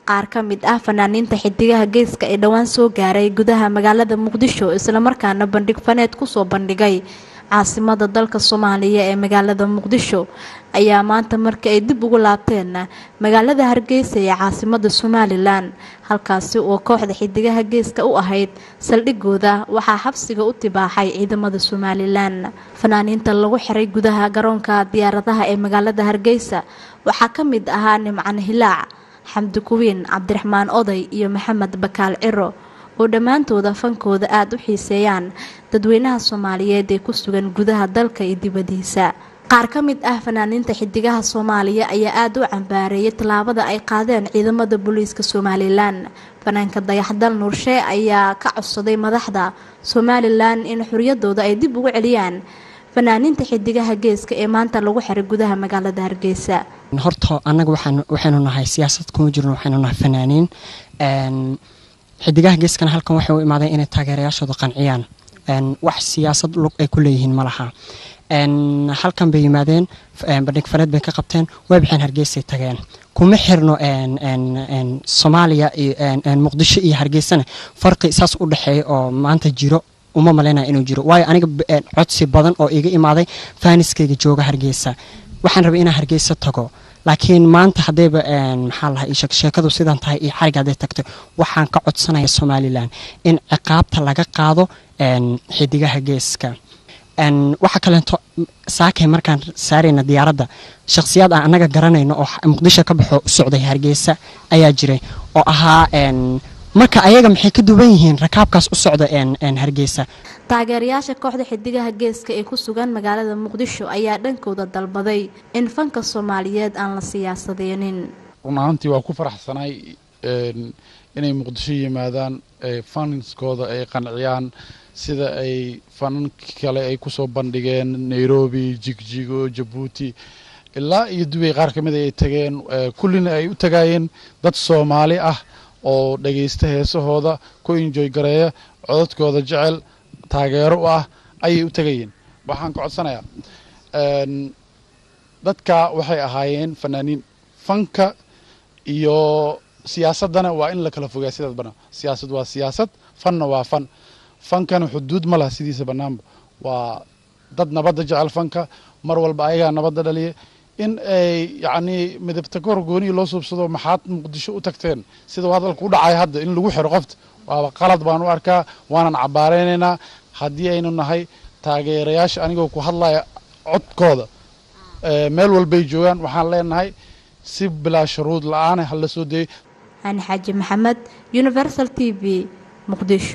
qaar ka mid ah fanaaniinta xidigaha geeska ee dhawaan soo gaaray gudaha magaalada Muqdisho isla markaana bandhig faneed ku soo bandhigay caasimada dalka Soomaaliya ee magaalada Muqdisho ayaa maanta markii ay dib ugu laabteen magaalada Hargeysa ee caasimada Somaliland halkaasi oo kooxda xidigaha geeska u ahayd saldhigooda waxaa xabsiga u tibaaxay ciidamada Somaliland fanaaniinta lagu xiray gudaha garoonka diyaaradaha ee magaalada Hargeysa waxaa ka mid ahaa Nimcan Hilaac Xamdi Kuwiin Cabdiraxmaan Oday iyo Maxamed Bakaal Ciro oo dhamaantooda fankooda aad u xiiseeyaan dadweynaha Soomaaliyeed ee ku sugan gudaha dalka iyo dibadiisa qaar ka mid ah fanaaniinta xidigaha Soomaaliya ayaa aad u cambaareeyay talaabada ay qaadeen ciidamada booliiska Somaliland fanaanka Dayaxdal Nuurshe ayaa ka codsaday madaxda Somaliland in xuriyadooda ay dib ugu celiyaan fanaaniinta xidigaha geeska ee maanta lagu xiray gudaha magaalada Hargeysa horta anaga waxaanu nahay siyaasad kuma jirno waxaanu nahay fanaaniin xidigaha geeskana halkan waxay u imaadeen inay taageerayaashooda qanciyaan wax siyaasad lug ay ku leeyihiin malaha halkan bay yimaadeen bandhig faneed bay ka qabteen way bixin Hargeysa tageen kuma xirno Soomaaliya iyo Muqdisho iyo Hargeysana farqi saas u dhaxeeyo oo maanta jiro uma maleynaa inuu jiro waayo aniga codsi badan oo iga imaaday faaniskayga jooga Hargeysa waxaan rabay inaan Hargeysa tago laakiin maanta hadayba maxaa la sheekadu sidan tahay iyo xariga haday tagto waxaan ka codsanayaa Somaliland in ciqaabta laga qaado xidigaha geeska waxa kale saakay markaan saarayna diyaaradda shakhsiyaad aan anaga garanayno oo Muqdisho ka baxo u socday Hargeysa ayaa jiray oo ahaa marka ayaga maxay ka duwan yihiin rakaabkaas u socda Hargeysa taageerayaasha kooxda xidigaha geeska ee ku sugan magaalada Muqdisho ayaa dhankooda dalbaday in fanka Soomaaliyeed aan la siyaasadeenin runtii waa ku faraxsanay inay Muqdisho yimaadaan fanskooda ay qanciyaan sida ay fan kale ay ku soo bandhigeen Nairobi Jigjigo Djibouti ilaa iyo Dubai qaar kamid ay tageen kullina ay u tagayeen dad Soomaali ah oo dhageysta heesahooda ku enjoy gareeya codadkooda jecel taageero ah ay u tagayeen waxaan ka codsanayaa dadka waxay ahaayeen fanaaniin fanka iyo siyaasadana waa in la kala fogaa sidaas bana siyaasad waa siyaasad fanna waa fan fankana xuduud ma laha sidiisa banaanba waa dad nabadda jecel fanka mar walba ayagaa nabadda dhaliya in ay yacni midabta kor gooni loo suubsado maxaad Muqdisho u tagteen sida hadalku u dhacay hadda in lagu xiro qofta waa qalad baan u arkaa waanan cabaareynaa haddii aynu nahay taageerayaasha anigoo ku hadlaya codkooda meel walbay joogaan waxaan leenahay si bilaa shuruud la'aan hal la soo deeyay Xaaji Maxamed Universal TV Muqdisho